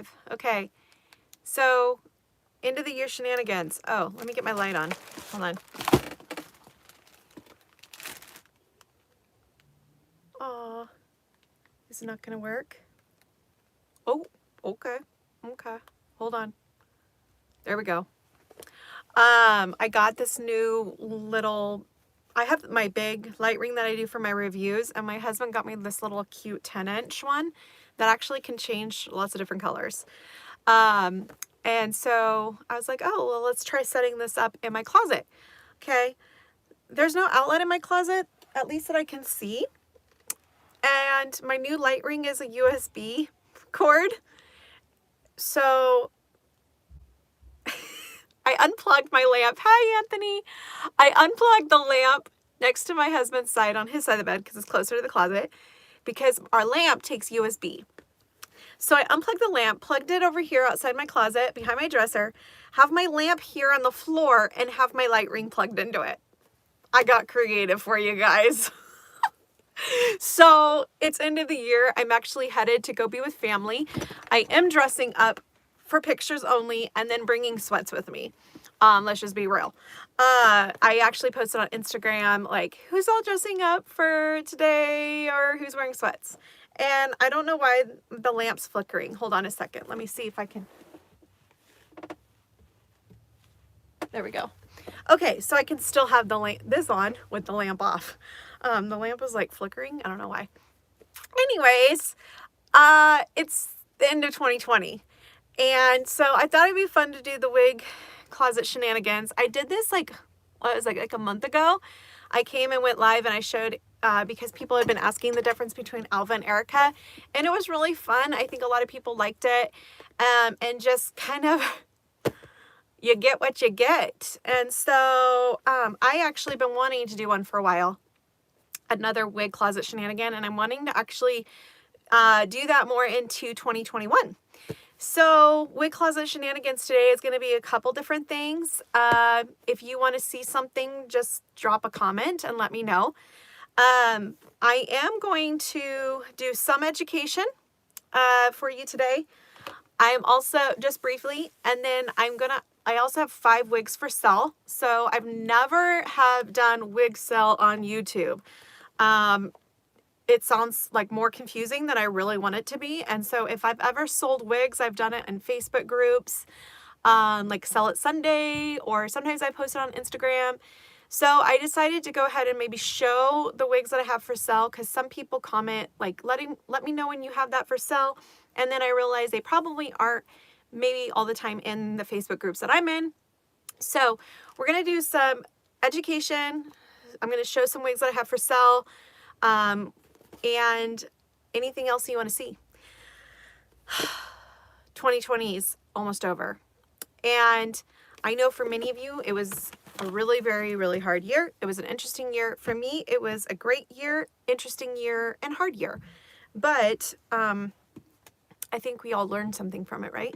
5. Okay. So, end of the year shenanigans. Oh, let me get my light on. Hold on. Aw. Is it not going to work? Oh, okay. Okay. Hold on. There we go. I got this new little, I have my big light ring that I do for my reviews, and my husband got me this little cute 10-inch one that actually can change lots of different colors. And so I was like, oh, well, let's try setting this up in my closet. Okay. There's no outlet in my closet, at least that I can see. And my new light ring is a USB cord. So I unplugged my lamp. Hi, Anthony. I unplugged the lamp next to my husband's side on his side of the bed because it's closer to the closet, because our lamp takes USB. So I unplugged the lamp, plugged it over here outside my closet behind my dresser, have my lamp here on the floor, and have my light ring plugged into it. I got creative for you guys. So it's end of the year. I'm actually headed to go be with family. I am dressing up for pictures only and then bringing sweats with me. Let's just be real. I actually posted on Instagram, like, who's all dressing up for today or who's wearing sweats? And I don't know why the lamp's flickering. Hold on a second. Let me see if I can. There we go. Okay, so I can still have the this on with the lamp off. The lamp was like flickering. I don't know why. Anyways, it's the end of 2020. And so I thought it'd be fun to do the wig closet shenanigans. I did this like a month ago. I came and went live and I showed, because people had been asking the difference between Alva and Erica, and it was really fun. I think a lot of people liked it, and just kind of, you get what you get. And so I actually been wanting to do one for a while, another wig closet shenanigan, and I'm wanting to actually do that more into 2021. So wig closet shenanigans today is going to be a couple different things. If you want to see something, just drop a comment and let me know. I am going to do some education for you today. I'm also, just briefly, and then I also have 5 wigs for sale. So I've never have done wig sale on YouTube. It sounds like more confusing than I really want it to be. And so if I've ever sold wigs, I've done it in Facebook groups, like Sell It Sunday, or sometimes I post it on Instagram. So I decided to go ahead and maybe show the wigs that I have for sale, because some people comment like, let me know when you have that for sale. And then I realized they probably aren't maybe all the time in the Facebook groups that I'm in. So we're going to do some education. I'm going to show some wigs that I have for sale. And anything else you want to see. 2020 is almost over. And I know for many of you, it was a really, very, really hard year. It was an interesting year. For me, it was a great year, interesting year, and hard year. But I think we all learned something from it, right?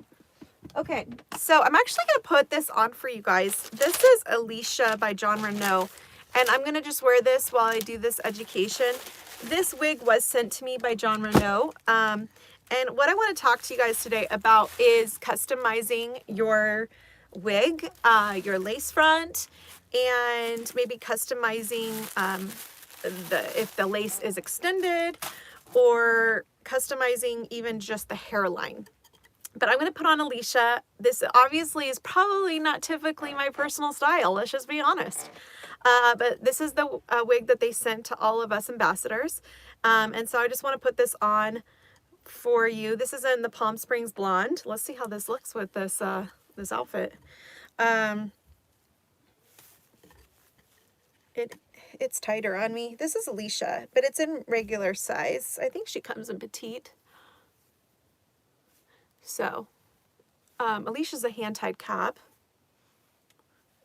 Okay, so I'm actually going to put this on for you guys. This is Alicia by John Renault. And I'm going to just wear this while I do this education. This wig was sent to me by John Renault. And what I want to talk to you guys today about is customizing your wig, your lace front, and maybe customizing if the lace is extended, or customizing even just the hairline. But I'm going to put on Alicia. This obviously is probably not typically my personal style. Let's just be honest. But this is the wig that they sent to all of us ambassadors. And so I just want to put this on for you. This is in the Palm Springs Blonde. Let's see how this looks with this this outfit. It's tighter on me. This is Alicia, but it's in regular size. I think she comes in petite. So, Alicia's a hand-tied cap.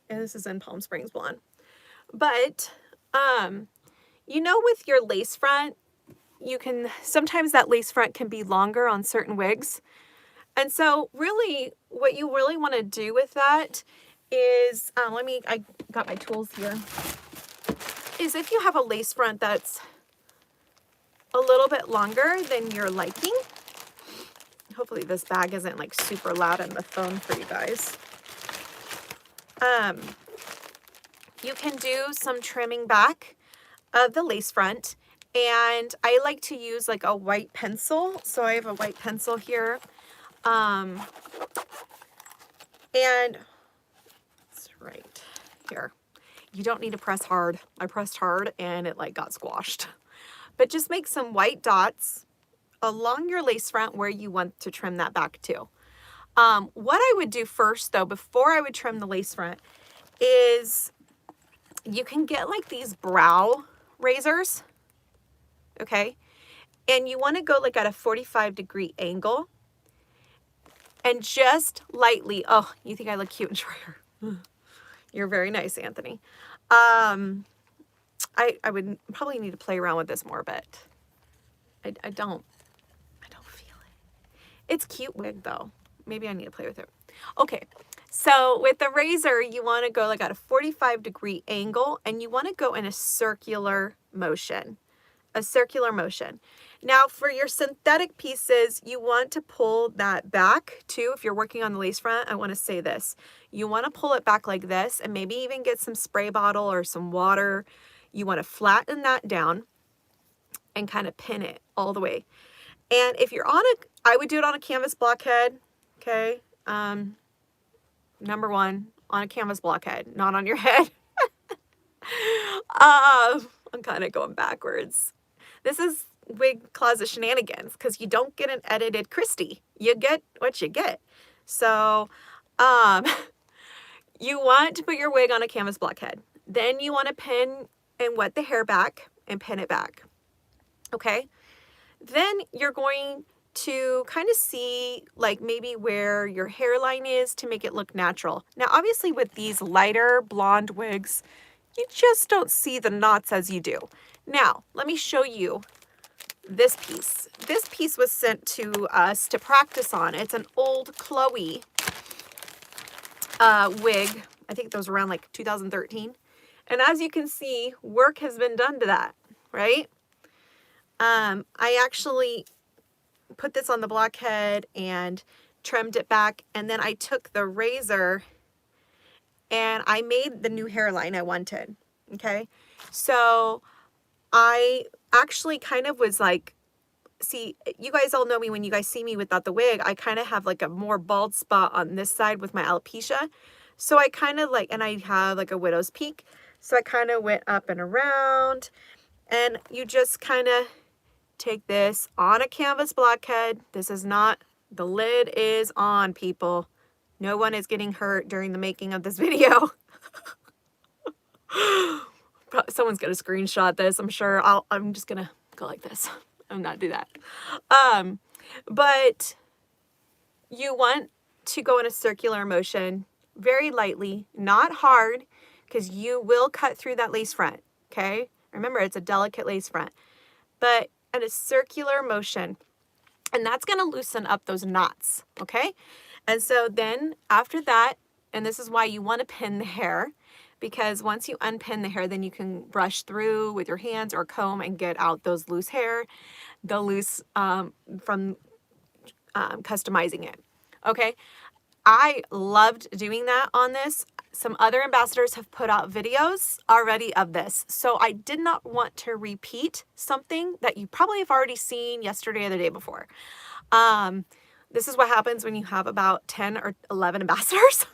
And this is in Palm Springs Blonde. But, you know, with your lace front, sometimes that lace front can be longer on certain wigs. And so really, what you really want to do with that is, I got my tools here, is if you have a lace front that's a little bit longer than your liking, Hopefully this bag isn't like super loud on the phone for you guys. You can do some trimming back of the lace front, and I like to use like a white pencil. So I have a white pencil here. And it's right here. You don't need to press hard. I pressed hard and it like got squashed. But just make some white dots along your lace front where you want to trim that back to. What I would do first though, before I would trim the lace front, is you can get like these brow razors, okay? And you want to go like at a 45-degree angle and just lightly, oh, you think I look cute in short hair? You're very nice, Anthony. I would probably need to play around with this more, but I don't feel it. It's cute wig though. Maybe I need to play with it. Okay, so with the razor, you want to go like at a 45-degree angle, and you want to go in a circular motion. A circular motion. Now for your synthetic pieces, you want to pull that back too. If you're working on the lace front, I want to say this. You want to pull it back like this, and maybe even get some spray bottle or some water. You want to flatten that down and kind of pin it all the way. And if you're on I would do it on a canvas blockhead. Okay. Number one, on a canvas blockhead, not on your head. I'm kind of going backwards. This is Wig Closet Shenanigans, because you don't get an edited Christy. You get what you get. So, you want to put your wig on a canvas blockhead. Then you want to pin and wet the hair back and pin it back. Okay. Then you're going to kind of see like maybe where your hairline is to make it look natural. Now, obviously with these lighter blonde wigs, you just don't see the knots as you do. Now, let me show you this piece. This piece was sent to us to practice on. It's an old Chloe wig. I think that was around like 2013. And as you can see, work has been done to that, right? I actually put this on the blockhead and trimmed it back, and then I took the razor and I made the new hairline I wanted. Okay, so I actually kind of was like, see, you guys all know me. When you guys see me without the wig, I kind of have like a more bald spot on this side with my alopecia. So I kind of like, and I have like a widow's peak, so I kind of went up and around, and you just kind of take this on a canvas blockhead. This is not, the lid is on, people. No one is getting hurt during the making of this video. Someone's gonna screenshot this, I'm sure. I'm just gonna go like this and not do that. But you want to go in a circular motion very lightly, not hard, because you will cut through that lace front. Okay, remember, it's a delicate lace front, but in a circular motion, and that's going to loosen up those knots. Okay, and so then after that, and this is why you want to pin the hair, because once you unpin the hair, then you can brush through with your hands or comb and get out those loose hair, the loose from customizing it. Okay, I loved doing that on this. Some other ambassadors have put out videos already of this, so I did not want to repeat something that you probably have already seen yesterday or the day before. This is what happens when you have about 10 or 11 ambassadors,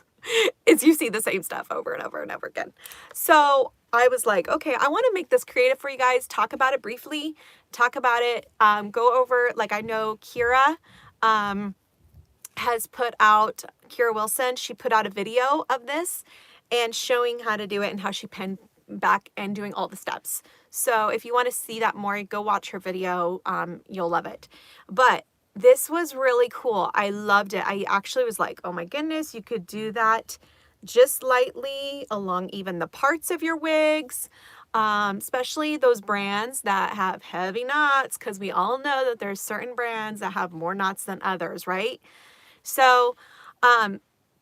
is you see the same stuff over and over and over again. So I was like, okay, I want to make this creative for you guys, talk about it briefly, talk about it, go over, like I know Kira, has put out, Kira Wilson, she put out a video of this and showing how to do it and how she pinned back and doing all the steps. So if you want to see that more, go watch her video. You'll love it. But this was really cool. I loved it. I actually was like, oh my goodness, you could do that just lightly along even the parts of your wigs, especially those brands that have heavy knots, because we all know that there's certain brands that have more knots than others, right? So,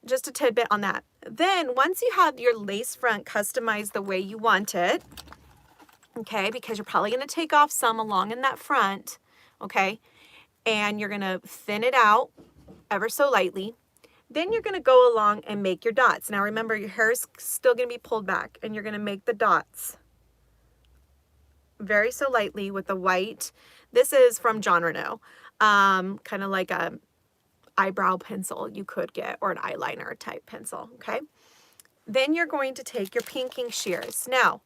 just a tidbit on that. Then once you have your lace front customized the way you want it, okay, because you're probably going to take off some along in that front, okay, and you're going to thin it out ever so lightly. Then you're going to go along and make your dots. Now remember, your hair is still going to be pulled back, and you're going to make the dots very so lightly with the white. This is from John Renault, kind of like a eyebrow pencil you could get, or an eyeliner type pencil, okay? Then you're going to take your pinking shears. Now,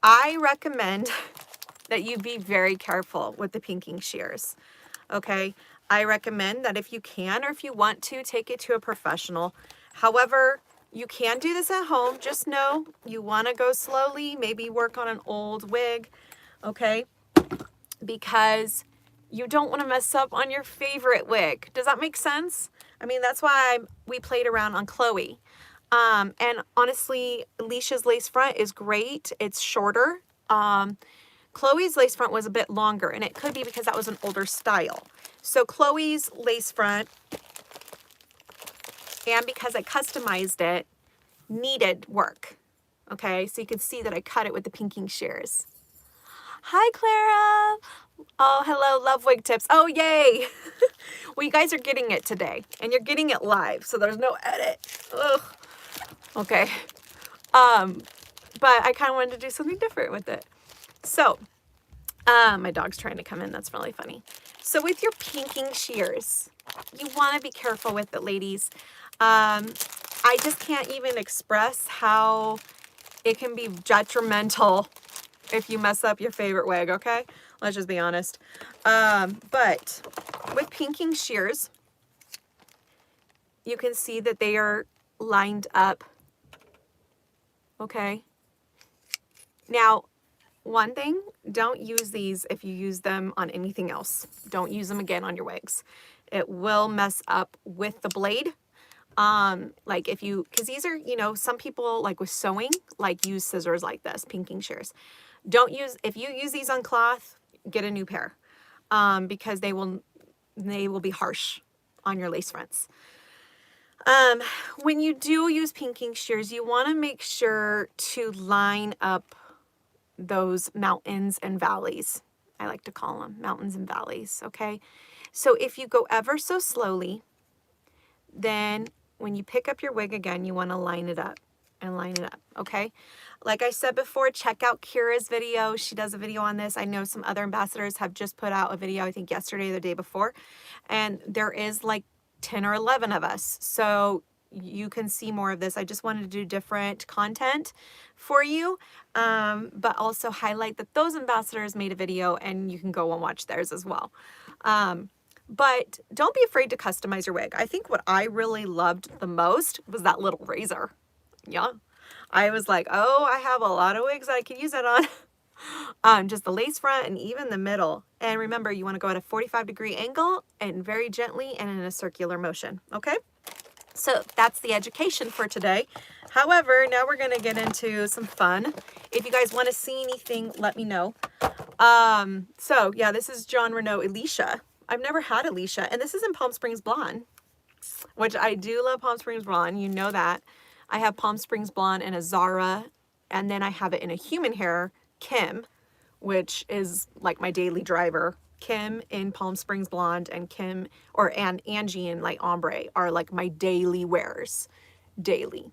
I recommend that you be very careful with the pinking shears, okay? I recommend that if you can or if you want to, take it to a professional. However, you can do this at home. Just know you want to go slowly, maybe work on an old wig, okay? Because you don't want to mess up on your favorite wig. Does that make sense? I mean, that's why we played around on Chloe. And honestly, Alicia's lace front is great. It's shorter. Chloe's lace front was a bit longer, and it could be because that was an older style. So Chloe's lace front, and because I customized it, needed work. Okay, so you can see that I cut it with the pinking shears. Hi, Clara. Oh, hello, Love Wig Tips. Oh, yay. Well, you guys are getting it today, and you're getting it live, so there's no edit. Ugh. Okay. But I kind of wanted to do something different with it. So, my dog's trying to come in. That's really funny. So with your pinking shears, you want to be careful with it, ladies. I just can't even express how it can be detrimental if you mess up your favorite wig, okay? Let's just be honest. But with pinking shears, you can see that they are lined up, okay? Now, one thing, don't use these if you use them on anything else. Don't use them again on your wigs. It will mess up with the blade. Like if you, because these are, you know, some people like with sewing, like use scissors like this, pinking shears. Don't use, if you use these on cloth, get a new pair, because they will be harsh on your lace fronts. When you do use pinking shears, you want to make sure to line up those mountains and valleys. I like to call them mountains and valleys, okay? So if you go ever so slowly, then when you pick up your wig again, you want to line it up and line it up, okay? Like I said before, check out Kira's video. She does a video on this. I know some other ambassadors have just put out a video, I think yesterday or the day before, and there is like 10 or 11 of us. So you can see more of this. I just wanted to do different content for you, but also highlight that those ambassadors made a video and you can go and watch theirs as well. But don't be afraid to customize your wig. I think what I really loved the most was that little razor. Yeah. I was like, oh, I have a lot of wigs that I could use that on. Just the lace front and even the middle. And remember, you want to go at a 45-degree angle and very gently and in a circular motion. Okay? So that's the education for today. However, now we're going to get into some fun. If you guys want to see anything, let me know. So yeah, this is John Renault Alicia. I've never had Alicia, and this is in Palm Springs Blonde, which I do love Palm Springs Blonde. You know that. I have Palm Springs Blonde in a Zara, and then I have it in a human hair, Kim, which is like my daily driver. Kim in Palm Springs Blonde and Kim, and Angie in like ombre are like my daily wears, daily.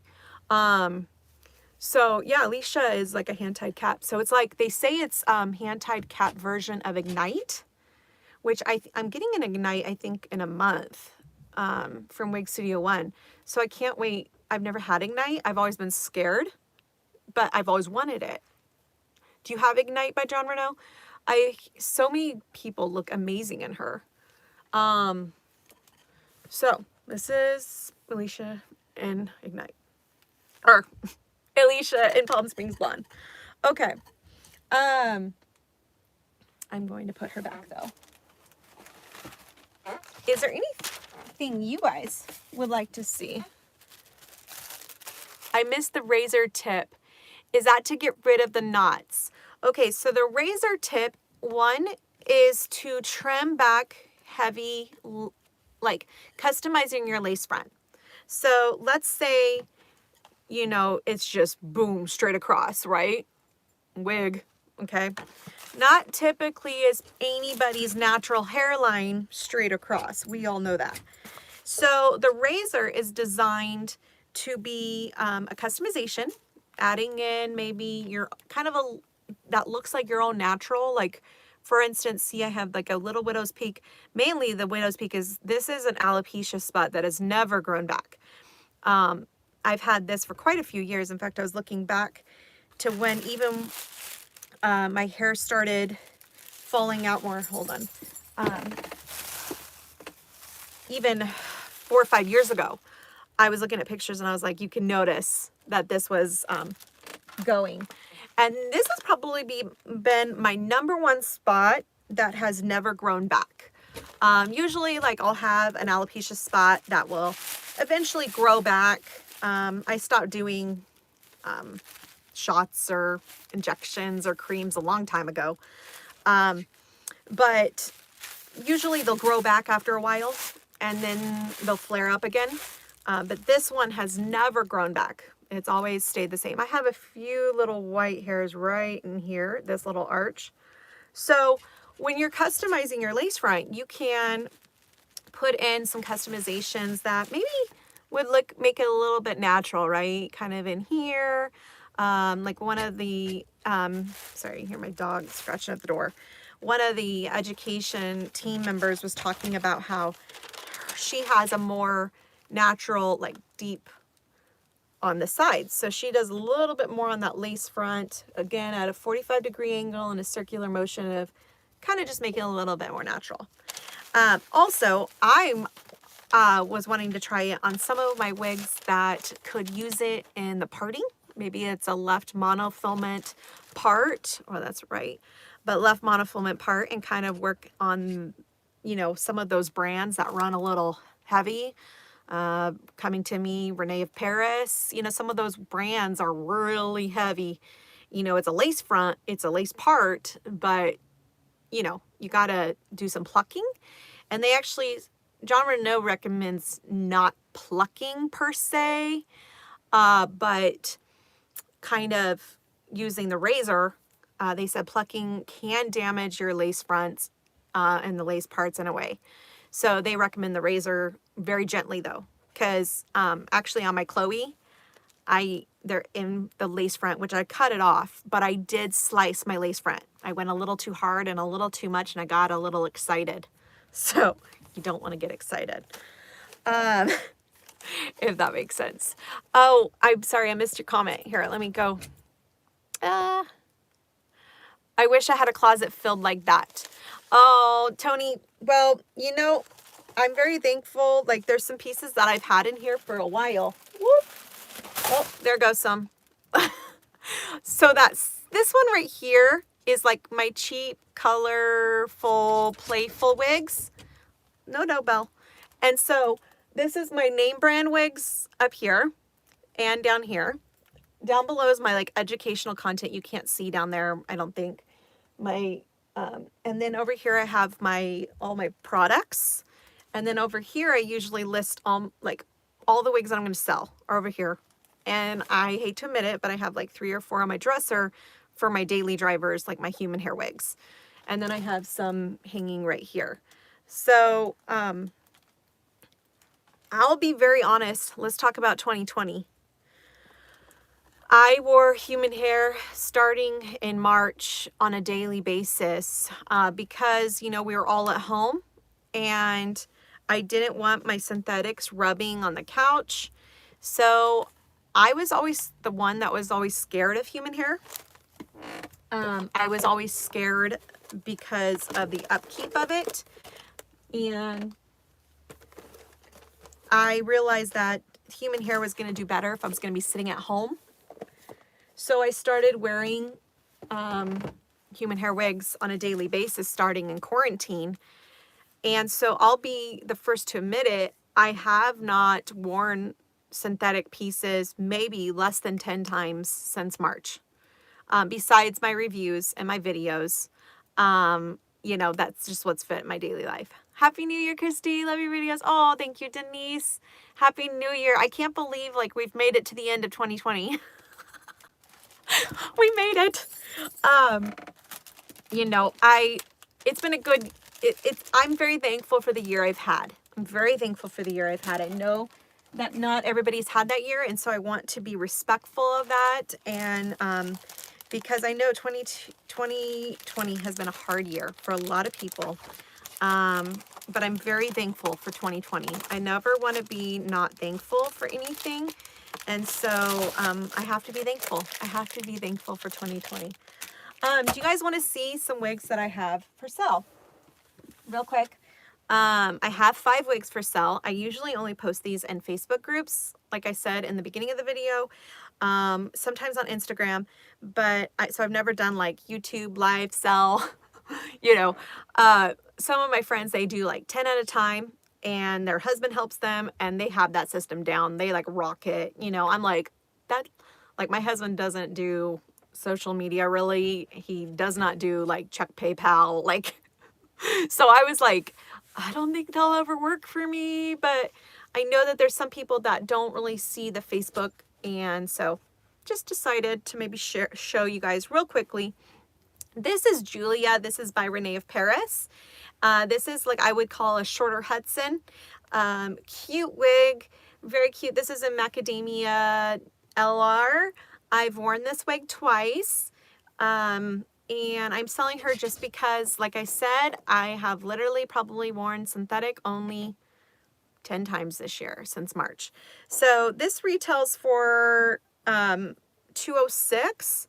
So yeah, Alicia is like a hand-tied cap. So it's like, they say it's hand-tied cap version of Ignite, which I'm getting an Ignite, I think, in a month from Wig Studio One. So I can't wait. I've never had Ignite. I've always been scared, but I've always wanted it. Do you have Ignite by John Renault? So many people look amazing in her. So this is Alicia in Ignite. Or Alicia in Palm Springs Blonde. Okay. I'm going to put her back though. Is there anything you guys would like to see? I missed the razor tip. Is that to get rid of the knots? Okay, so the razor tip, one is to trim back heavy, like customizing your lace front. So let's say, you know, it's just boom, straight across, right? Wig, okay? Not typically is anybody's natural hairline straight across. We all know that. So the razor is designed to be a customization, adding in maybe your kind of a, that looks like your own natural, like for instance, see I have like a little widow's peak. Mainly the widow's peak is, this is an alopecia spot that has never grown back. I've had this for quite a few years. In fact, I was looking back to when even my hair started falling out more. Hold on. Even 4 or 5 years ago, I was looking at pictures and I was like, you can notice that this was going. And this has probably been my #1 spot that has never grown back. Usually, like, I'll have an alopecia spot that will eventually grow back. I stopped doing shots or injections or creams a long time ago. But usually they'll grow back after a while and then they'll flare up again. But this one has never grown back. It's always stayed the same. I have a few little white hairs right in here, this little arch. So when you're customizing your lace front, you can put in some customizations that maybe would make it a little bit natural, right? Kind of in here. Like one of the, sorry, hear my dog scratching at the door. One of the education team members was talking about how she has a more natural, like deep on the sides. So she does a little bit more on that lace front, again, at a 45-degree angle and a circular motion of kind of just making it a little bit more natural. Also, I was wanting to try it on some of my wigs that could use it in the parting. Maybe it's a left monofilament part, oh, that's right, but left monofilament part, and kind of work on, you know, some of those brands that run a little heavy. Coming to me, Renee of Paris, you know, some of those brands are really heavy. You know, it's a lace front, it's a lace part, but you know, you gotta do some plucking. And they actually, John Renault recommends not plucking per se, but kind of using the razor. They said plucking can damage your lace fronts and the lace parts in a way. So they recommend the razor very gently though, because actually on my Chloe, they're in the lace front, which I cut it off, but I did slice my lace front. I went a little too hard and a little too much, and I got a little excited. So you don't want to get excited, if that makes sense. Oh, I'm sorry, I missed your comment. Here, let me go. I wish I had a closet filled like that. Oh, Tony, well, you know, I'm very thankful. Like, there's some pieces that I've had in here for a while. Whoop. Oh, there goes some. So this one right here is like my cheap, colorful, playful wigs. No, Belle. And so this is my name brand wigs up here and down here. Down below is my like educational content. You can't see down there, I don't think. And then over here I have all my products. And then over here I usually list all the wigs that I'm going to sell are over here. And I hate to admit it, but I have like 3 or 4 on my dresser for my daily drivers, like my human hair wigs. And then I have some hanging right here. So I'll be very honest. Let's talk about 2020. I wore human hair starting in March on a daily basis because, you know, we were all at home and I didn't want my synthetics rubbing on the couch. So I was always the one that was always scared of human hair. I was always scared because of the upkeep of it. And I realized that human hair was going to do better if I was going to be sitting at home. So I started wearing human hair wigs on a daily basis starting in quarantine. And so I'll be the first to admit it, I have not worn synthetic pieces maybe less than 10 times since March. Besides my reviews and my videos, you know, that's just what's fit in my daily life. Happy New Year, Christy. Love your videos. Oh, thank you, Denise. Happy New Year. I can't believe like we've made it to the end of 2020. We made it. you know, it's been a good, I'm very thankful for the year I've had. I'm very thankful for the year I've had. I know that not everybody's had that year, and so I want to be respectful of that. And because I know 2020 has been a hard year for a lot of people. But I'm very thankful for 2020. I never want to be not thankful for anything. And so I have to be thankful. I have to be thankful for 2020. Do you guys want to see some wigs that I have for sale? Real quick. I have 5 wigs for sale. I usually only post these in Facebook groups, like I said in the beginning of the video, sometimes on Instagram, but so I've never done like YouTube live sell, you know. Some of my friends, they do like 10 at a time, and their husband helps them, and they have that system down. They like rock it, you know. I'm like, that, like, my husband doesn't do social media really. He does not do like check PayPal, like, so I was like, I don't think they'll ever work for me, but I know that there's some people that don't really see the Facebook, and so just decided to maybe show you guys real quickly. This is Julia. This is by Renee of Paris. This is like I would call a shorter Hudson. Cute wig, very cute. This is a macadamia LR. I've worn this wig twice. And I'm selling her just because, like I said, I have literally probably worn synthetic only 10 times this year since March. So this retails for $206.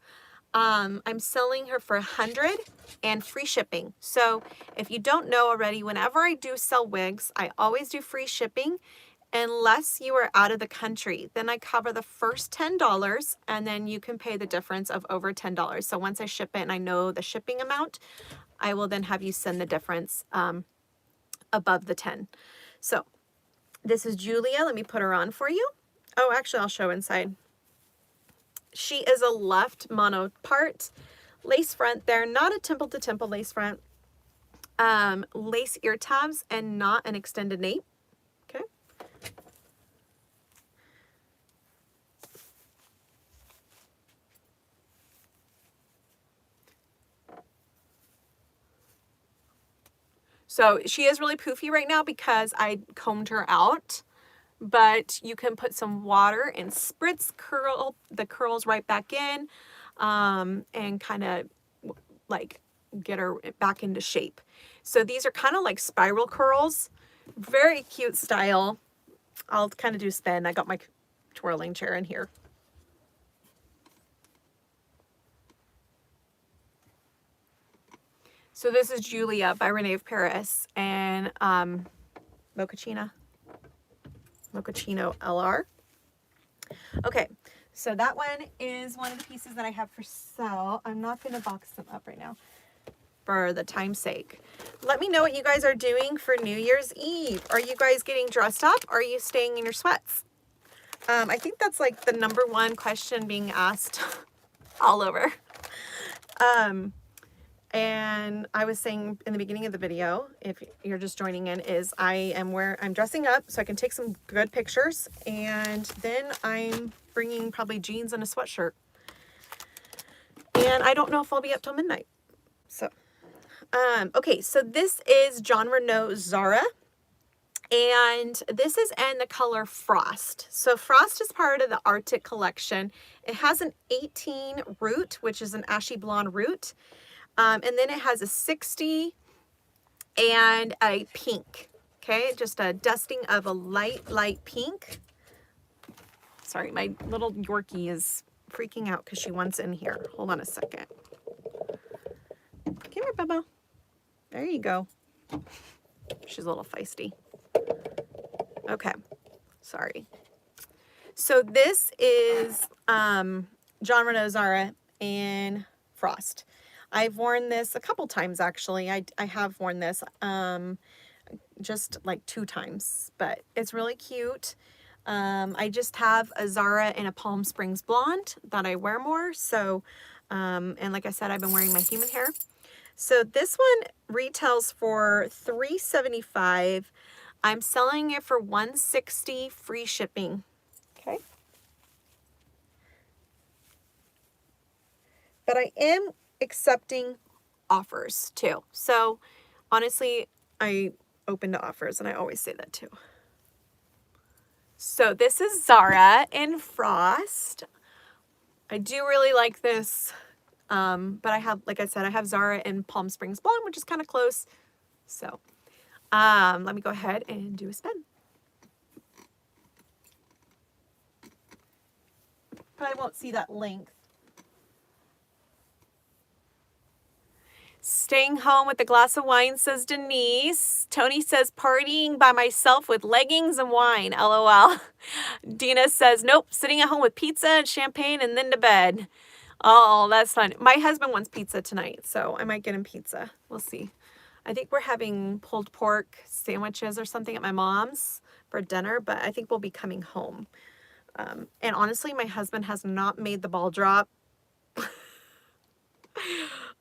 I'm selling her for $100 and free shipping. So if you don't know already, whenever I do sell wigs, I always do free shipping unless you are out of the country. Then I cover the first $10, and then you can pay the difference of over $10. So once I ship it and I know the shipping amount, I will then have you send the difference above the 10. So this is Julia. Let me put her on for you. Oh, actually, I'll show inside. She is a left mono part, lace front there, not a temple to temple lace front, lace ear tabs, and not an extended nape. Okay. So she is really poofy right now because I combed her out, but you can put some water and spritz the curls right back in, and kind of like get her back into shape. So these are kind of like spiral curls, very cute style. I'll kind of do spin. I got my twirling chair in here. So this is Julia by Renee of Paris, and Mochaccino LR. Okay, so that one is one of the pieces that I have for sale. I'm not going to box them up right now for the time's sake. Let me know what you guys are doing for New Year's Eve. Are you guys getting dressed up? Or are you staying in your sweats? I think that's like the #1 question being asked all over. And I was saying in the beginning of the video, if you're just joining in, is I'm dressing up so I can take some good pictures, and then I'm bringing probably jeans and a sweatshirt. And I don't know if I'll be up till midnight. So, okay, so this is John Renault Zara, and this is in the color Frost. So Frost is part of the Arctic collection. It has an 18 root, which is an ashy blonde root. And then it has a 60 and a pink. Okay, just a dusting of a light pink. Sorry, my little Yorkie is freaking out because she wants in here. Hold on a second. Come here, Bubba. There you go. She's a little feisty. Okay, sorry. So this is John Renault Zara in Frost. I've worn this a couple times, actually. I have worn this just like 2 times, but it's really cute. I just have a Zara in a Palm Springs blonde that I wear more. So, and like I said, I've been wearing my human hair. So this one retails for $375. I'm selling it for $160 free shipping. Okay. But I am accepting offers too. So honestly, I open to offers, and I always say that too. So this is Zara in Frost. I do really like this, but I have, like I said, I have Zara in Palm Springs Blonde, which is kind of close. So let me go ahead and do a spin. Probably won't see that length. Staying home with a glass of wine, says Denise. Tony says partying by myself with leggings and wine, LOL. Dina says, nope, sitting at home with pizza and champagne and then to bed. Oh, that's fun. My husband wants pizza tonight, so I might get him pizza. We'll see. I think we're having pulled pork sandwiches or something at my mom's for dinner, but I think we'll be coming home. And honestly, my husband has not made the ball drop.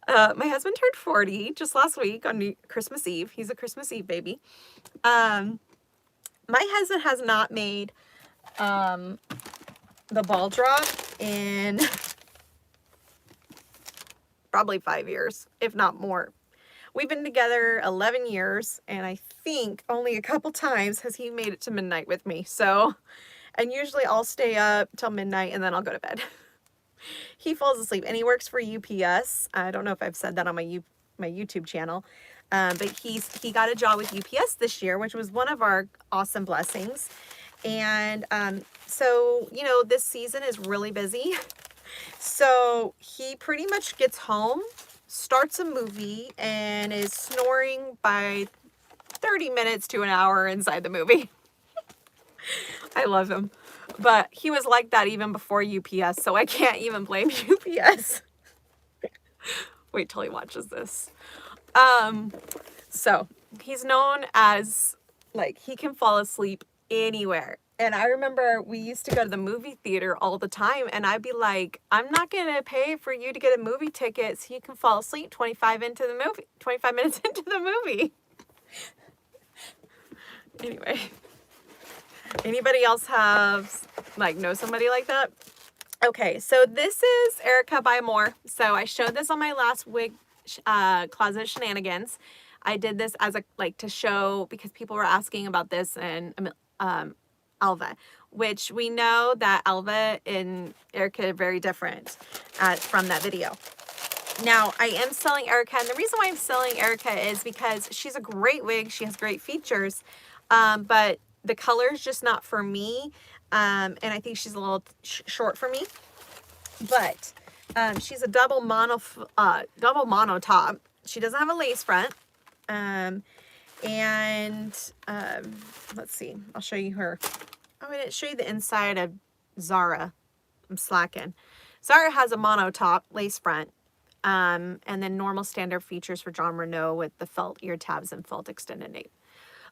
My husband turned 40 just last week on Christmas Eve. He's a Christmas Eve baby. My husband has not made the ball drop in probably 5 years, if not more. We've been together 11 years, and I think only a couple times has he made it to midnight with me. So, and usually I'll stay up till midnight and then I'll go to bed. He falls asleep, and he works for UPS. I don't know if I've said that on my YouTube channel, but he got a job with UPS this year, which was one of our awesome blessings. And so, you know, this season is really busy. So he pretty much gets home, starts a movie, and is snoring by 30 minutes to an hour inside the movie. I love him. But he was like that even before UPS, so I can't even blame UPS. Wait till he watches this. So he's known as, like, he can fall asleep anywhere. And I remember we used to go to the movie theater all the time, and I'd be like, I'm not going to pay for you to get a movie ticket so you can fall asleep 25 minutes into the movie. Anyway. Anybody else have, like, know somebody like that? Okay, so this is Erica by Moore. So I showed this on my last wig closet Shenanigans. I did this as a, like, to show, because people were asking about this and Alva, which we know that Alva and Erica are very different from that video. Now, I am selling Erica, and the reason why I'm selling Erica is because she's a great wig. She has great features, but the color is just not for me, and I think she's a little short for me. But she's a double mono top. She doesn't have a lace front, and let's see. I'll show you her. Oh, I didn't show you the inside of Zara. I'm slacking. Zara has a mono top, lace front, and then normal standard features for John Renault with the felt ear tabs and felt extended nape.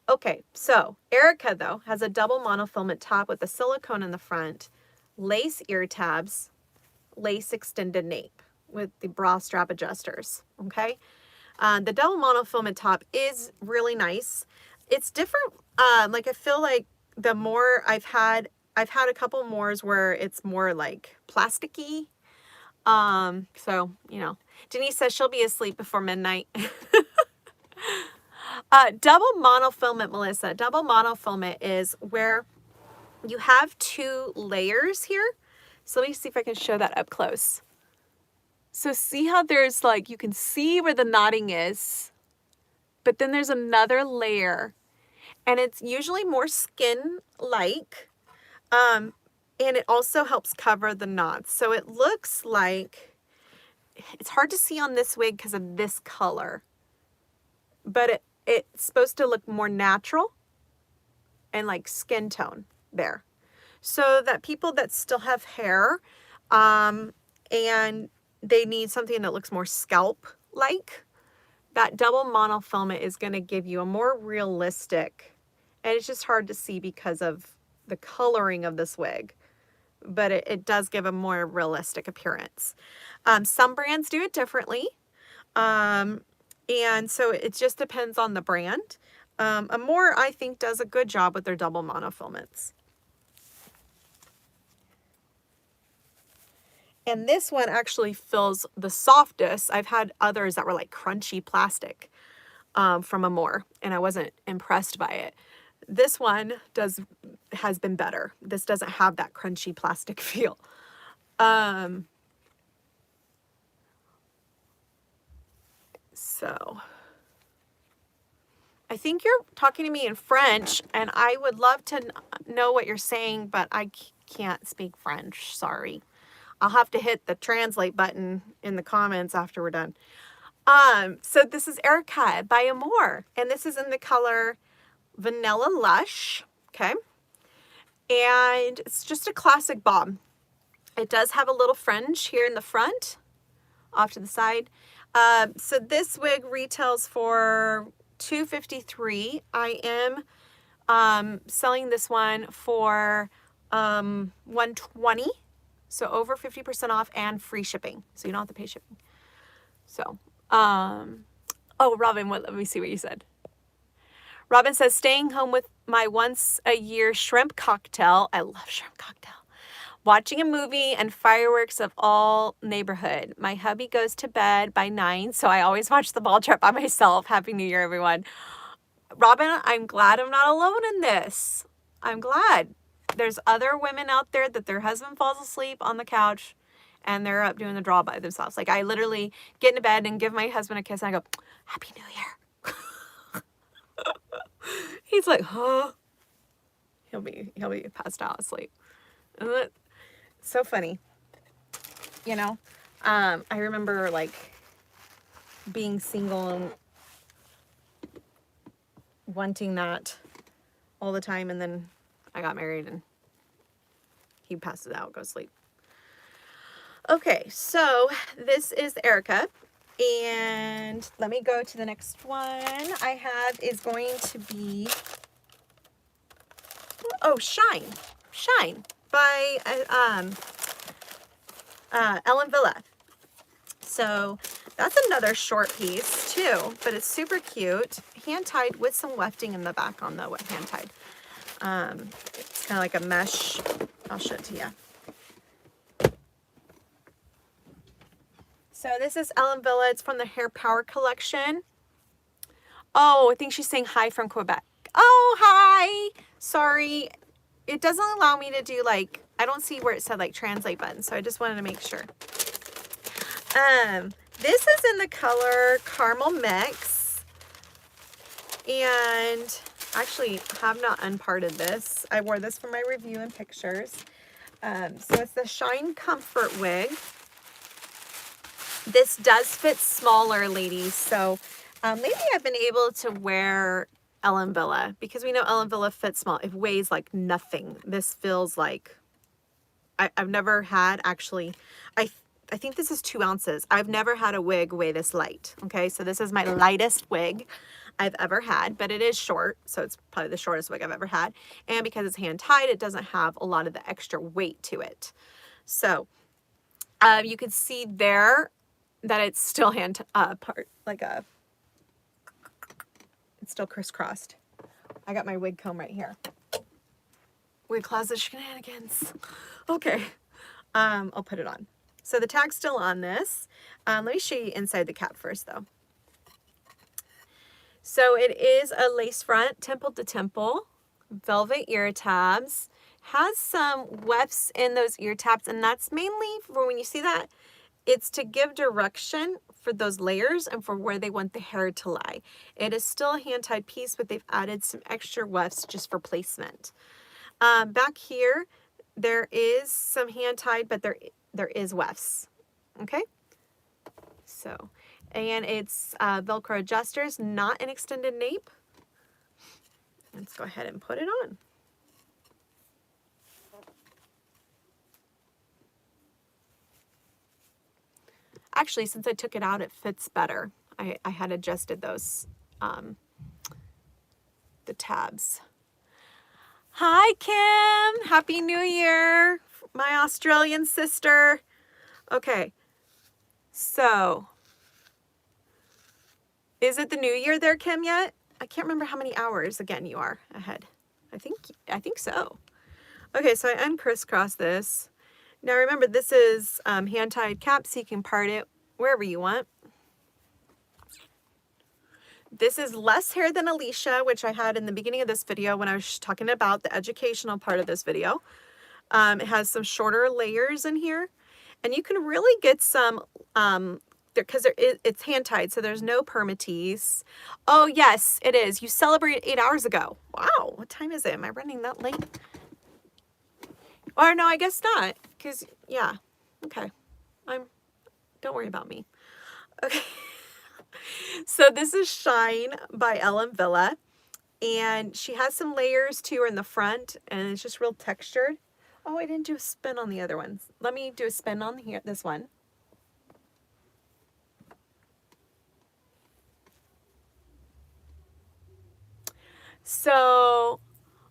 Okay, so Erica, though, has a double monofilament top with a silicone in the front, lace ear tabs, lace extended nape with the bra strap adjusters, okay? The double monofilament top is really nice. It's different. Like, I feel like the more I've had a couple mores where it's more like plasticky. So, you know, Denise says she'll be asleep before midnight. Double monofilament, Melissa. Double monofilament is where you have two layers here. So let me see if I can show that up close. So see how there's, like, you can see where the knotting is, but then there's another layer, and it's usually more skin-like, and it also helps cover the knots. So it looks like, it's hard to see on this wig because of this color, but it's supposed to look more natural and like skin tone there. So that people that still have hair, and they need something that looks more scalp-like, that double monofilament is going to give you a more realistic, and it's just hard to see because of the coloring of this wig, but it does give a more realistic appearance. Some brands do it differently, and so it just depends on the brand. Amore, I think, does a good job with their double monofilaments. And this one actually feels the softest. I've had others that were like crunchy plastic from Amore, and I wasn't impressed by it. This one has been better. This doesn't have that crunchy plastic feel. So I think you're talking to me in French, and I would love to know what you're saying, but I can't speak French. Sorry. I'll have to hit the translate button in the comments after we're done. So this is Erica by Amore, and this is in the color Vanilla Lush, okay? And it's just a classic bob. It does have a little fringe here in the front, off to the side. So this wig retails for $253. I am selling this one for $120. So over 50% off and free shipping. So you don't have to pay shipping. So, oh, Robin, let me see what you said. Robin says, staying home with my once a year shrimp cocktail. I love shrimp cocktail. Watching a movie and fireworks of all neighborhood. My hubby goes to bed by 9, so I always watch the ball trap by myself. Happy New Year, everyone. Robin, I'm glad I'm not alone in this. I'm glad. There's other women out there that their husband falls asleep on the couch and they're up doing the draw by themselves. Like, I literally get into bed and give my husband a kiss and I go, Happy New Year. He's like, huh? He'll be passed out asleep. So funny. You know? I remember like being single and wanting that all the time, and then I got married and he passes out, goes to sleep. Okay, so this is Erica, and let me go to the next one I have is going to be, oh, Shine by Ellen Villa. So that's another short piece too, but it's super cute, hand tied with some wefting in the back on the hand tied. It's kind of like a mesh. I'll show it to you. So this is Ellen Villa. It's from the Hair Power collection. Oh, I think she's saying hi from Quebec. Oh, hi. Sorry. It doesn't allow me to do like, I don't see where it said like translate button. So I just wanted to make sure. This is in the color Caramel Mix. And actually have not unparted this. I wore this for my review and pictures. So it's the Shine Comfort Wig. This does fit smaller, ladies. So lately I've been able to wear Ellen Villa because we know Ellen Villa fits small. It weighs like nothing. This feels like, I've never had actually, I think this is 2 ounces. I've never had a wig weigh this light. Okay, so this is my lightest wig I've ever had, but it is short, so it's probably the shortest wig I've ever had. And because it's hand tied, it doesn't have a lot of the extra weight to it. So you can see there that it's still it's still crisscrossed. I got my wig comb right here. Wig closet shenanigans. Okay, I'll put it on. So the tag's still on this. Let me show you inside the cap first though. So it is a lace front, temple to temple, velvet ear tabs, has some wefts in those ear tabs, and that's mainly for when you see that, it's to give direction for those layers and for where they want the hair to lie. It is still a hand-tied piece, but they've added some extra wefts just for placement. Back here, there is some hand-tied, but there is wefts, okay? So, and it's Velcro adjusters, not an extended nape. Let's go ahead and put it on. Actually, since I took it out, it fits better. I had adjusted those, the tabs. Hi, Kim. Happy New Year, my Australian sister. Okay, so is it the new year there, Kim, yet? I can't remember how many hours, again, you are ahead. I think so. Okay, so I uncrisscross this, Now remember, this is hand-tied cap, so you can part it wherever you want. This is less hair than Alicia, which I had in the beginning of this video when I was talking about the educational part of this video. It has some shorter layers in here, and you can really get some, because it's hand-tied, so there's no permatease. Oh yes, it is. You celebrated 8 hours ago. Wow, what time is it? Am I running that late? Or no, I guess not, because, yeah, okay. Don't worry about me. Okay. So this is Shine by Ellen Villa, and she has some layers too in the front, and it's just real textured. Oh, I didn't do a spin on the other ones. Let me do a spin on here, this one. So,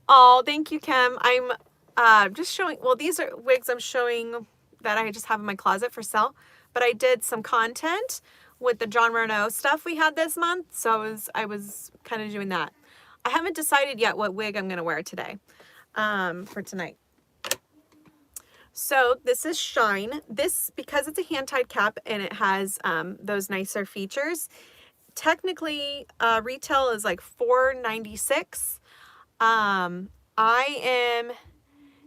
oh, thank you, Kim. I'm just showing, well, these are wigs I'm showing that I just have in my closet for sale, but I did some content with the John Renault stuff we had this month, so I was kind of doing that. I haven't decided yet what wig I'm going to wear today, for tonight. So this is Shine. This, because it's a hand-tied cap and it has those nicer features, technically retail is like $4.96. I am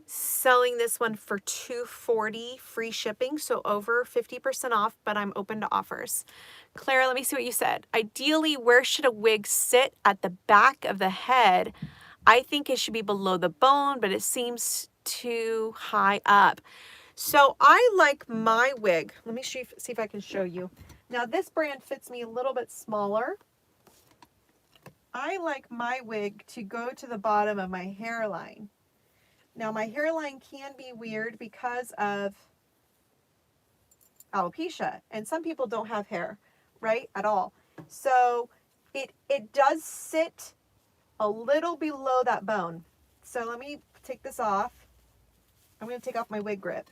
selling this one for $2.40 free shipping, so over 50% off, but I'm open to offers. Clara, let me see what you said. Ideally, where should a wig sit? At the back of the head. I think it should be below the bone, but it seems too high up. So I like my wig. Let me see if I can show you. Now this brand fits me a little bit smaller. I like my wig to go to the bottom of my hairline. Now my hairline can be weird because of alopecia, and some people don't have hair, right, at all. So it does sit a little below that bone. So let me take this off. I'm going to take off my wig grip.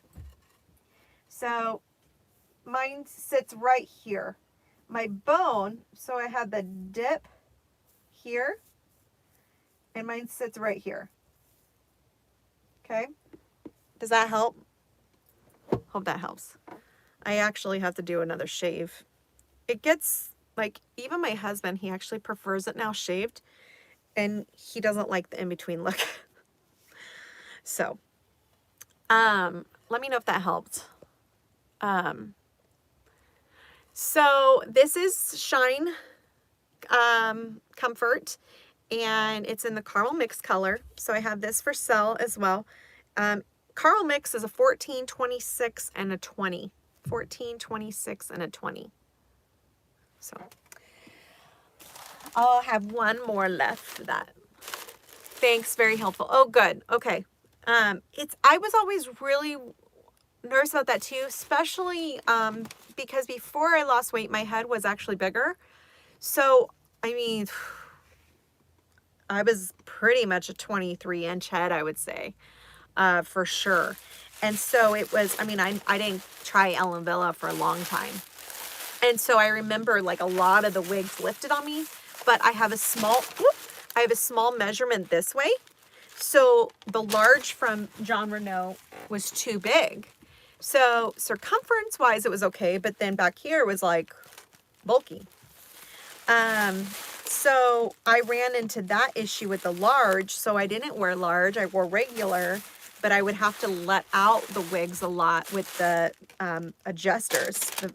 So mine sits right here. My bone, so I had the dip here, and mine sits right here. Okay, does that help? Hope that helps. I actually have to do another shave. It gets, like, even my husband, he actually prefers it now shaved, and he doesn't like the in-between look. So, let me know if that helped. So this is Shine Comfort, and it's in the caramel mix color. So I have this for sale as well. Caramel mix is a 14, 26, and a 20. 14, 26, and a 20. So I'll have one more left for that. Thanks, very helpful. Oh, good. Okay. I was always really nervous about that too, especially because before I lost weight, my head was actually bigger. So, I mean, I was pretty much a 23-inch head, I would say, for sure. And so it was, I mean, I didn't try Ellen Villa for a long time. And so I remember like a lot of the wigs lifted on me, but I have a small measurement this way. So the large from John Renault was too big. So circumference wise, it was okay. But then back here was like bulky. So I ran into that issue with the large. So I didn't wear large. I wore regular, but I would have to let out the wigs a lot with the adjusters, the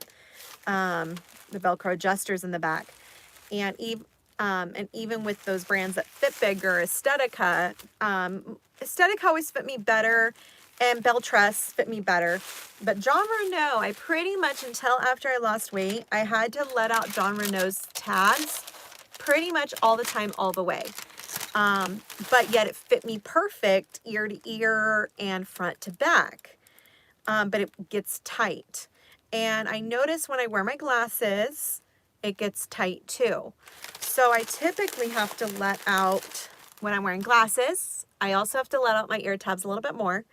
Velcro adjusters in the back. And even with those brands that fit bigger, Estetica always fit me better, and Beltress fit me better. But John Renault, I pretty much, until after I lost weight, I had to let out John Renault's tags pretty much all the time, all the way. But yet it fit me perfect ear to ear and front to back. But it gets tight. And I notice when I wear my glasses, it gets tight too. So I typically have to let out, when I'm wearing glasses, I also have to let out my ear tabs a little bit more.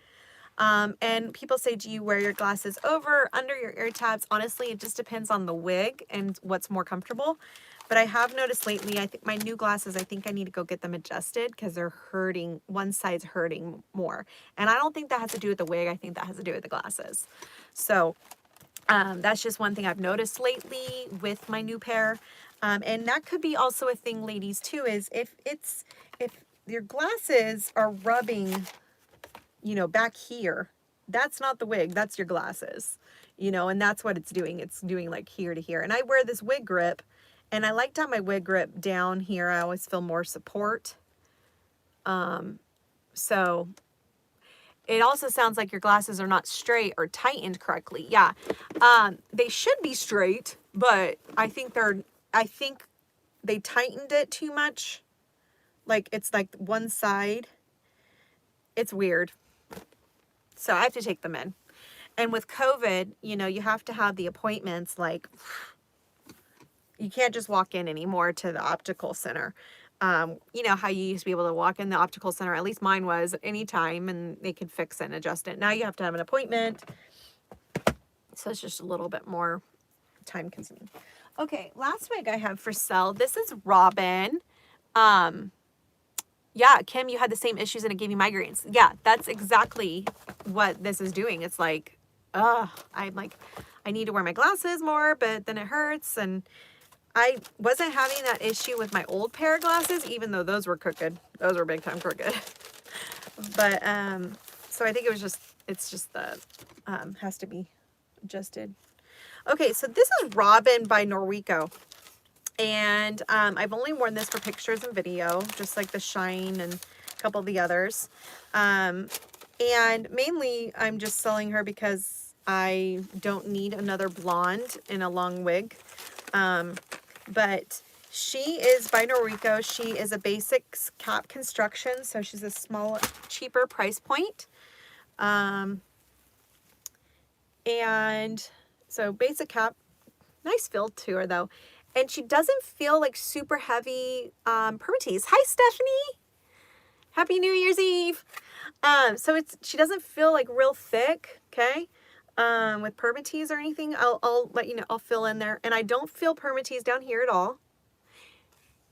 And people say, do you wear your glasses over, under your ear tabs? Honestly, it just depends on the wig and what's more comfortable. But I have noticed lately, I think my new glasses, I think I need to go get them adjusted because they're hurting. One side's hurting more. And I don't think that has to do with the wig. I think that has to do with the glasses. So that's just one thing I've noticed lately with my new pair. And that could be also a thing, ladies, too, is if your glasses are rubbing, you know, back here, that's not the wig, that's your glasses, you know, and that's what it's doing. It's doing like here to here. And I wear this wig grip, and I like to have my wig grip down here. I always feel more support. So it also sounds like your glasses are not straight or tightened correctly. Yeah. They should be straight, but I think they tightened it too much. Like it's like one side. It's weird. So I have to take them in. And with COVID, you know, you have to have the appointments. Like, you can't just walk in anymore to the optical center. You know how you used to be able to walk in the optical center, at least mine was, anytime, and they could fix it and adjust it. Now you have to have an appointment. So it's just a little bit more time consuming. Okay, last wig I have for sale. This is Robin. Yeah, Kim, you had the same issues and it gave you migraines. Yeah, that's exactly what this is doing. It's like, I'm like, I need to wear my glasses more, but then it hurts. And I wasn't having that issue with my old pair of glasses, even though those were crooked. Those were big time crooked. But, so I think it's just the, has to be adjusted. Okay, so this is Robin by Noriko. And I've only worn this for pictures and video, just like the Shine and a couple of the others. And mainly I'm just selling her because I don't need another blonde in a long wig. But she is by Noriko. She is a basics cap construction, so she's a small, cheaper price point. And so basic cap, nice feel to her though. And she doesn't feel like super heavy permatease. Hi, Stephanie. Happy New Year's Eve. So she doesn't feel like real thick, okay? With permatease or anything. I'll let you know. I'll fill in there. And I don't feel permatease down here at all.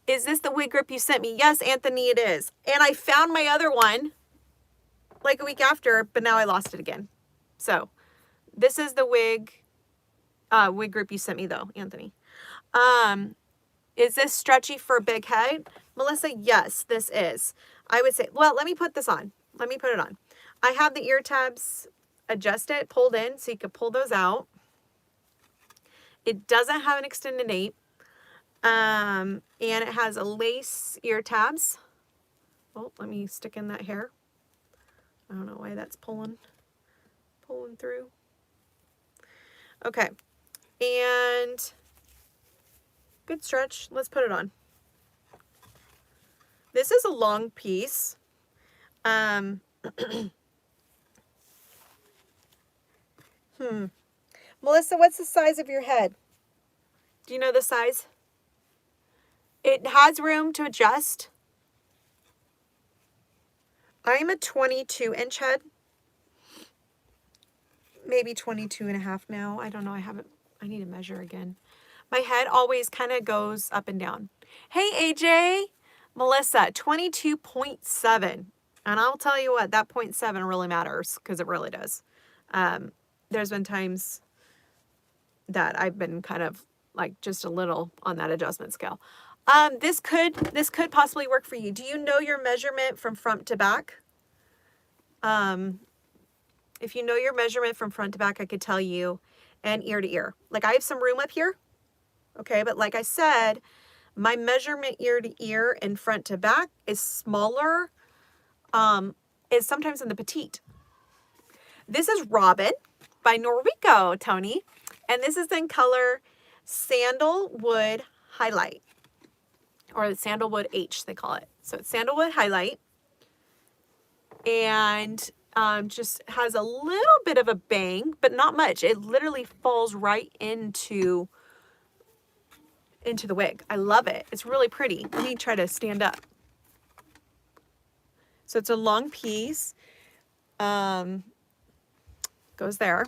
Is this the wig grip you sent me? Yes, Anthony, it is. And I found my other one like a week after, but now I lost it again. So this is the wig grip you sent me though, Anthony. Is this stretchy for a big head? Melissa, yes, this is. I would say, well, let me put this on. Let me put it on. I have the ear tabs adjusted, pulled in, so you can pull those out. It doesn't have an extended nape. And it has a lace ear tabs. Oh, let me stick in that hair. I don't know why that's pulling through. Okay. And good stretch. Let's put it on. This is a long piece. Melissa, what's the size of your head? Do you know the size? It has room to adjust. I'm a 22-inch head. Maybe 22 and a half now. I don't know. I need to measure again. My head always kind of goes up and down. Hey, AJ. Melissa, 22.7. And I'll tell you what, that 0.7 really matters because it really does. There's been times that I've been kind of like just a little on that adjustment scale. This could possibly work for you. Do you know your measurement from front to back? If you know your measurement from front to back, I could tell you, and ear to ear. Like I have some room up here. Okay, but like I said, my measurement ear to ear and front to back is smaller, is sometimes in the petite. This is Robin by Noriko, Tony. And this is in color Sandalwood Highlight. Or Sandalwood H, they call it. So it's Sandalwood Highlight. And just has a little bit of a bang, but not much. It literally falls right into the wig. I love it. It's really pretty. Let me try to stand up. So it's a long piece. Goes there.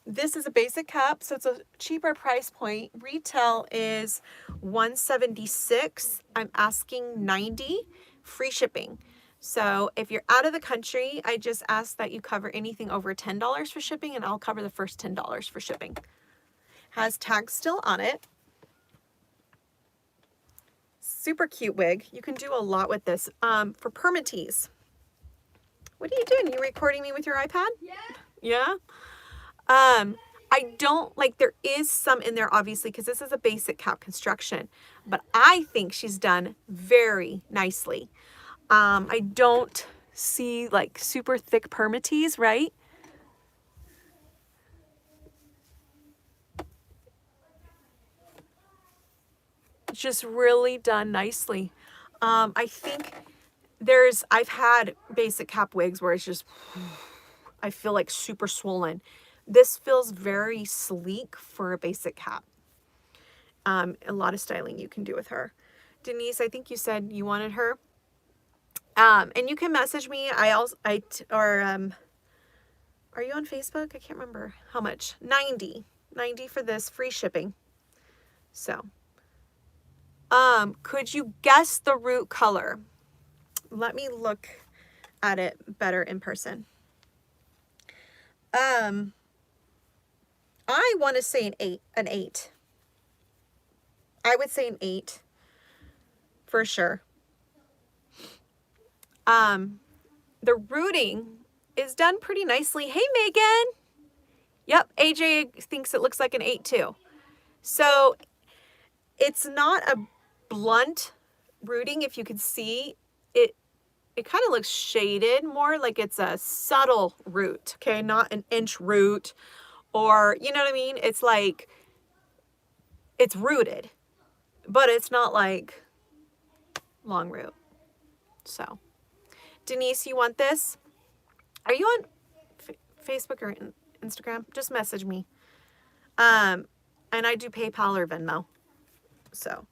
This is a basic cap, so it's a cheaper price point. Retail is $176. I'm asking $90, free shipping. So if you're out of the country, I just ask that you cover anything over $10 for shipping, and I'll cover the first $10 for shipping. Has tags still on it. Super cute wig. You can do a lot with this. For permatease. What are you doing? You recording me with your iPad? Yeah. Yeah? I don't, like, there is some in there, obviously, because this is a basic cap construction, but I think she's done very nicely. I don't see, like, super thick permatease, right? Just really done nicely. I think I've had basic cap wigs where it's just, I feel like super swollen. This feels very sleek for a basic cap. A lot of styling you can do with her. Denise, I think you said you wanted her. And you can message me. Are you on Facebook? I can't remember how much. 90 for this, free shipping. So, could you guess the root color? Let me look at it better in person. I want to say an 8. I would say an 8 for sure. The rooting is done pretty nicely. Hey, Megan. Yep, AJ thinks it looks like an 8 too. So it's not a blunt rooting. If you can see it, it kind of looks shaded more, like it's a subtle root, okay? Not an inch root, or, you know what I mean? It's like, it's rooted, but it's not like long root. So, Denise, you want this? Are you on Facebook or Instagram? Just message me. And I do PayPal or Venmo. So,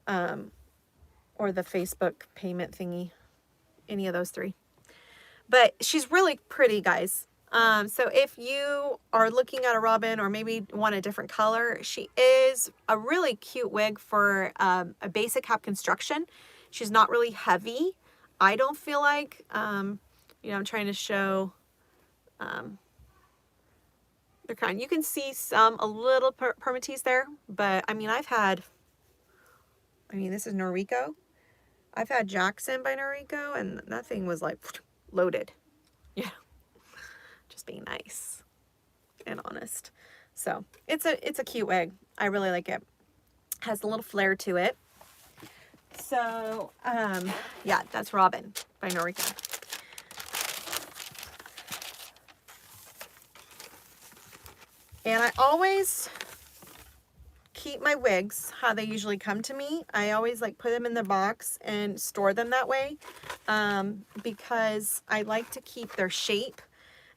or the Facebook payment thingy. Any of those 3. But she's really pretty, guys. So if you are looking at a robin or maybe want a different color, she is a really cute wig for a basic cap construction. She's not really heavy. I don't feel like, I'm trying to show, they're kind. You can see a little permatease there, but I mean, this is Noriko. I've had Jackson by Noriko, and that thing was like loaded. Yeah. Just being nice and honest. So it's a cute wig. I really like it. Has a little flair to it. So yeah, that's Robin by Noriko. And I always keep my wigs how they usually come to me. I always like put them in the box and store them that way, because I like to keep their shape.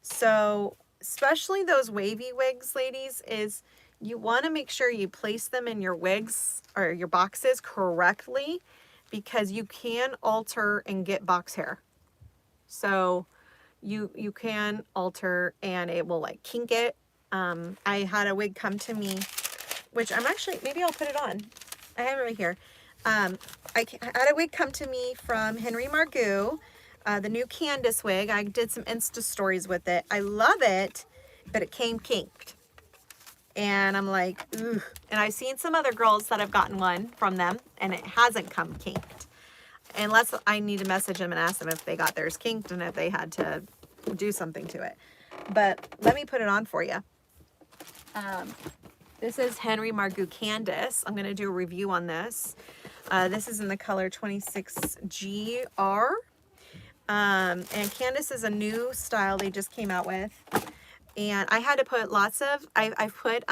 So especially those wavy wigs, ladies, is you want to make sure you place them in your wigs or your boxes correctly, because you can alter and get box hair. So you can alter and it will like kink it. I had a wig come to me, which I'm actually, maybe I'll put it on. I have it right here. I had a wig come to me from Henry Margu, the new Candace wig. I did some Insta stories with it. I love it, but it came kinked. And I'm like, ooh. And I've seen some other girls that have gotten one from them, and it hasn't come kinked. Unless I need to message them and ask them if they got theirs kinked and if they had to do something to it. But let me put it on for you. This is Henry Margu Candace. I'm going to do a review on this. This is in the color 26GR. And Candace is a new style they just came out with. And I had to put lots of, I've put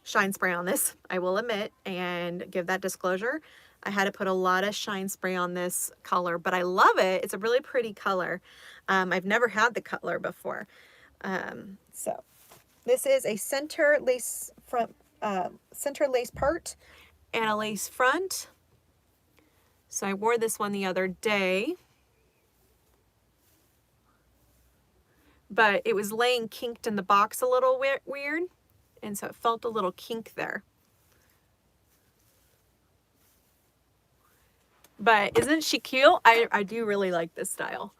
shine spray on this, I will admit, and give that disclosure. I had to put a lot of shine spray on this color, but I love it. It's a really pretty color. I've never had the color before. So this is a center lace front, center lace part and a lace front. So I wore this one the other day. but it was laying kinked in the box a little weird. And so it felt a little kink there. But isn't she cute? I do really like this style.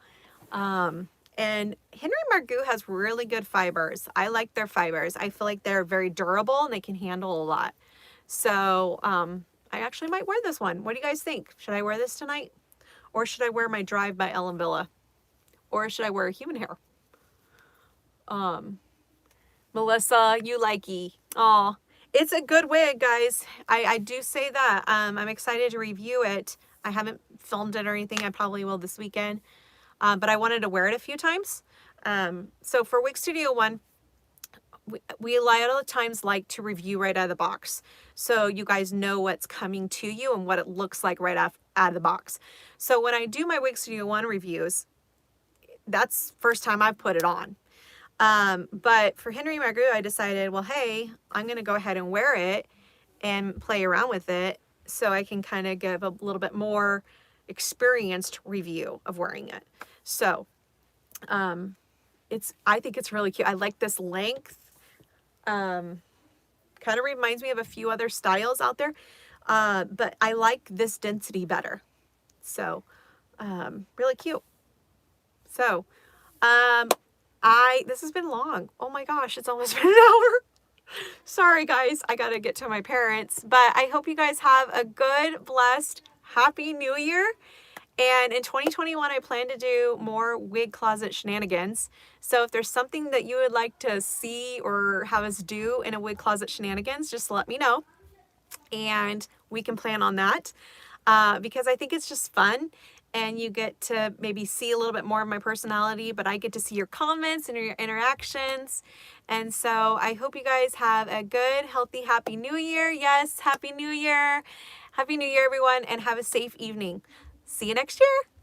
And Henry Margu has really good fibers. I like their fibers. I feel like they're very durable and they can handle a lot. So I actually might wear this one. What do you guys think? Should I wear this tonight? Or should I wear my Drive by Ellen Villa? Or should I wear human hair? Melissa, you likey. Aw, it's a good wig, guys. I do say that. I'm excited to review it. I haven't filmed it or anything. I probably will this weekend. But I wanted to wear it a few times. So for Wig Studio One, we a lot of times like to review right out of the box. So you guys know what's coming to you and what it looks like right out of the box. So when I do my Wig Studio One reviews, that's first time I've put it on. But for Henry Margu, I decided, well, hey, I'm going to go ahead and wear it and play around with it so I can kind of give a little bit more experienced review of wearing it. So, I think it's really cute. I like this length. Kind of reminds me of a few other styles out there. But I like this density better. So, really cute. So, this has been long. Oh my gosh, it's almost been an hour. Sorry guys, I gotta get to my parents. But I hope you guys have a good, blessed, happy new year. And in 2021, I plan to do more wig closet shenanigans. So if there's something that you would like to see or have us do in a wig closet shenanigans, just let me know. And we can plan on that because I think it's just fun. And you get to maybe see a little bit more of my personality, but I get to see your comments and your interactions. And so I hope you guys have a good, healthy, happy new year. Yes, happy new year. Happy new year, everyone, and have a safe evening. See you next year.